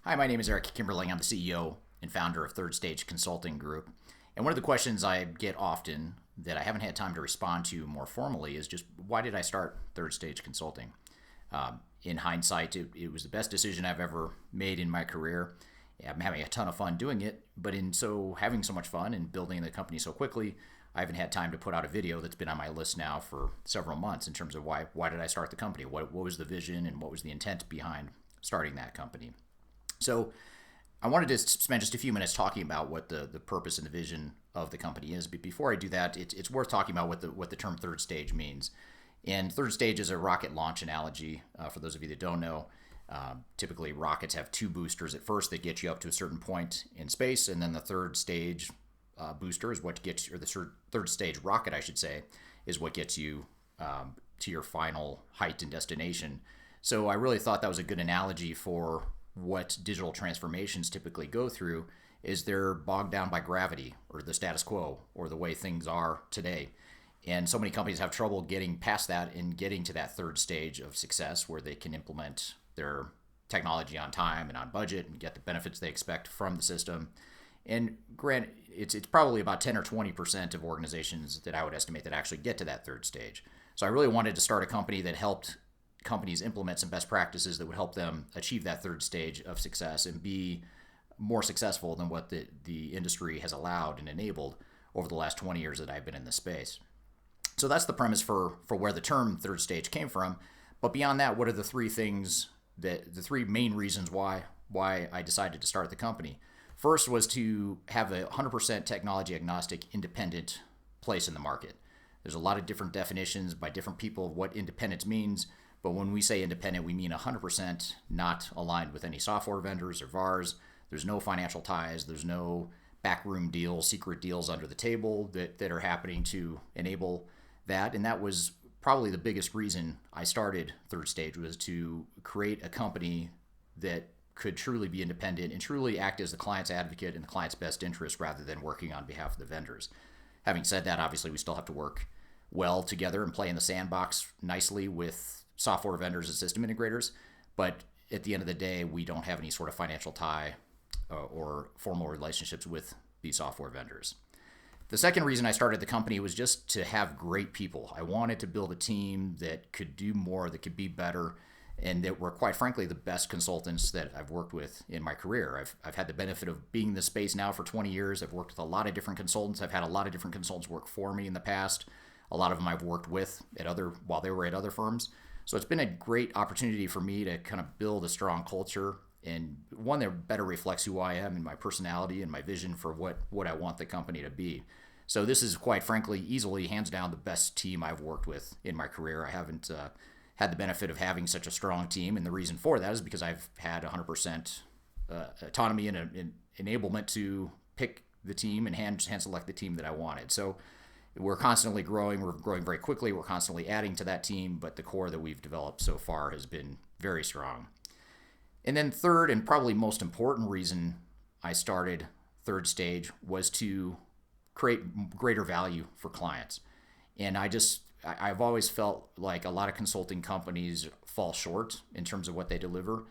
Hi, my name is Eric Kimberling. I'm the CEO and founder of Third Stage Consulting Group. And one of the questions I get often that I haven't had time to respond to more formally is just why did I start Third Stage Consulting? In hindsight, it was the best decision I've ever made in my career. I'm having a ton of fun doing it, but in so having so much fun and building the company so quickly, I haven't had time to put out a video that's been on my list now for several months in terms of why did I start the company? What was the vision and what was the intent behind starting that company? So I wanted to spend just a few minutes talking about what the purpose and the vision of the company is. But before I do that, it's worth talking about what the term third stage means. And third stage is a rocket launch analogy. For those of you that don't know, typically rockets have two boosters at first that get you up to a certain point in space, and then the third stage booster is what gets you, or the third stage rocket, I should say, is what gets you to your final height and destination. So I really thought that was a good analogy for what digital transformations typically go through. Is they're bogged down by gravity or the status quo or the way things are today. And so many companies have trouble getting past that and getting to that third stage of success where they can implement their technology on time and on budget and get the benefits they expect from the system. And granted, it's probably about 10 or 20% of organizations that I would estimate that actually get to that third stage. So I really wanted to start a company that helped companies implement some best practices that would help them achieve that third stage of success and be more successful than what the industry has allowed and enabled over the last 20 years that I've been in this space. So that's the premise for where the term third stage came from. But beyond that, what are the three main reasons why I decided to start the company? First was to have a 100% technology agnostic, independent place in the market. There's a lot of different definitions by different people of what independence means. But when we say independent, we mean 100% not aligned with any software vendors or VARs. There's no financial ties. There's no backroom deals, secret deals under the table that are happening to enable that. And that was probably the biggest reason I started Third Stage, was to create a company that could truly be independent and truly act as the client's advocate in the client's best interest rather than working on behalf of the vendors. Having said that, obviously we still have to work well together and play in the sandbox nicely with software vendors and system integrators, but at the end of the day, we don't have any sort of financial tie or formal relationships with these software vendors. The second reason I started the company was just to have great people. I wanted to build a team that could do more, that could be better, and that were, quite frankly, the best consultants that I've worked with in my career. I've had the benefit of being in this space now for 20 years. I've worked with a lot of different consultants. I've had a lot of different consultants work for me in the past. A lot of them I've worked with while they were at other firms. So it's been a great opportunity for me to kind of build a strong culture, and one that better reflects who I am and my personality and my vision for what I want the company to be. So this is, quite frankly, easily, hands down, the best team I've worked with in my career. I haven't had the benefit of having such a strong team, and the reason for that is because I've had 100% autonomy and enablement to pick the team and hand select the team that I wanted. So we're constantly growing. We're growing very quickly. We're constantly adding to that team, but the core that we've developed so far has been very strong. And then third, and probably most important reason I started Third Stage, was to create greater value for clients. And I've always felt like a lot of consulting companies fall short in terms of what they deliver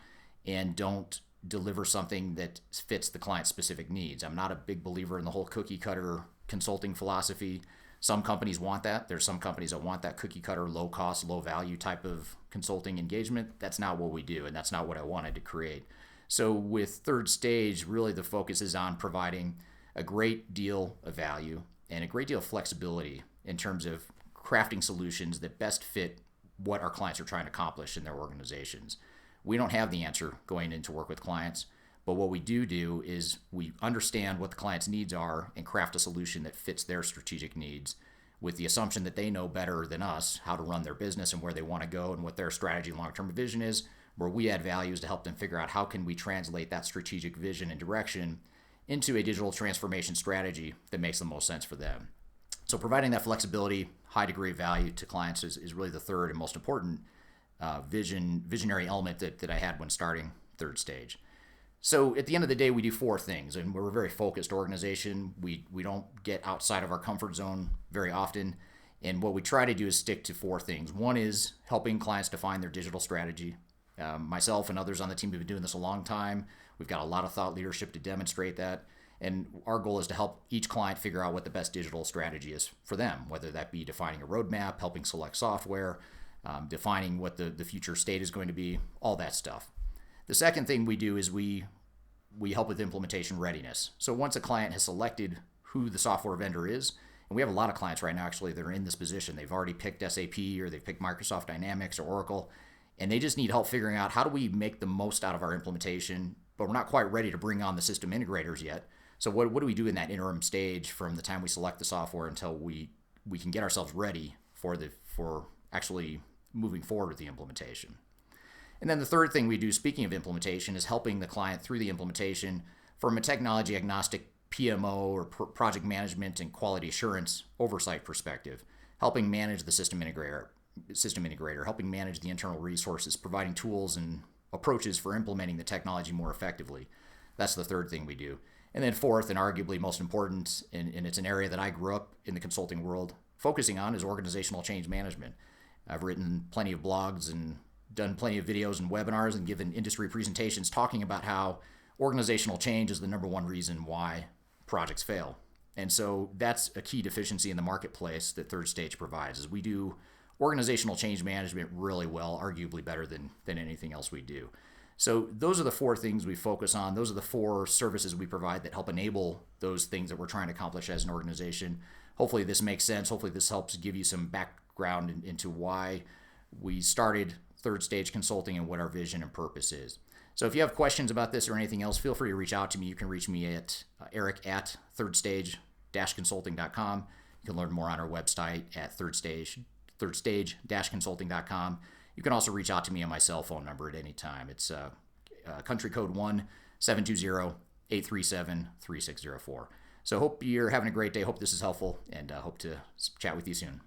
and don't deliver something that fits the client's specific needs. I'm not a big believer in the whole cookie cutter consulting philosophy. Some companies want that. There's some companies that want that cookie cutter, low cost, low value type of consulting engagement. That's not what we do, and that's not what I wanted to create. So with Third Stage, really the focus is on providing a great deal of value and a great deal of flexibility in terms of crafting solutions that best fit what our clients are trying to accomplish in their organizations. We don't have the answer going into work with clients, but what we do is we understand what the client's needs are and craft a solution that fits their strategic needs, with the assumption that they know better than us how to run their business and where they want to go and what their strategy and long-term vision is, where we add values to help them figure out how can we translate that strategic vision and direction into a digital transformation strategy that makes the most sense for them. So providing that flexibility, high degree of value to clients is really the third and most important visionary element that I had when starting Third Stage. So at the end of the day, we do four things, and we're a very focused organization. We don't get outside of our comfort zone very often, and what we try to do is stick to four things. One is helping clients define their digital strategy. Myself and others on the team have been doing this a long time. We've got a lot of thought leadership to demonstrate that. And our goal is to help each client figure out what the best digital strategy is for them, whether that be defining a roadmap, helping select software, defining what the future state is going to be, all that stuff. The second thing we do is we help with implementation readiness. So once a client has selected who the software vendor is, and we have a lot of clients right now actually that are in this position. They've already picked SAP or they've picked Microsoft Dynamics or Oracle, and they just need help figuring out how do we make the most out of our implementation, but we're not quite ready to bring on the system integrators yet. So what do we do in that interim stage from the time we select the software until we can get ourselves ready for actually moving forward with the implementation? And then the third thing we do, speaking of implementation, is helping the client through the implementation from a technology agnostic PMO or project management and quality assurance oversight perspective, helping manage the system integrator, helping manage the internal resources, providing tools and approaches for implementing the technology more effectively. That's the third thing we do. And then fourth, and arguably most important, and it's an area that I grew up in the consulting world focusing on, is organizational change management. I've written plenty of blogs and done plenty of videos and webinars and given industry presentations talking about how organizational change is the number one reason why projects fail. And so that's a key deficiency in the marketplace that Third Stage provides, is we do organizational change management really well, arguably better than anything else we do. So those are the four things we focus on. Those are the four services we provide that help enable those things that we're trying to accomplish as an organization. Hopefully this makes sense. Hopefully this helps give you some background into why we started Third Stage Consulting and what our vision and purpose is. So if you have questions about this or anything else, feel free to reach out to me. You can reach me at eric@thirdstage-consulting.com. You can learn more on our website at thirdstage-consulting.com. You can also reach out to me on my cell phone number at any time. It's country code 1-720-837-3604. So hope you're having a great day. Hope this is helpful, and hope to chat with you soon.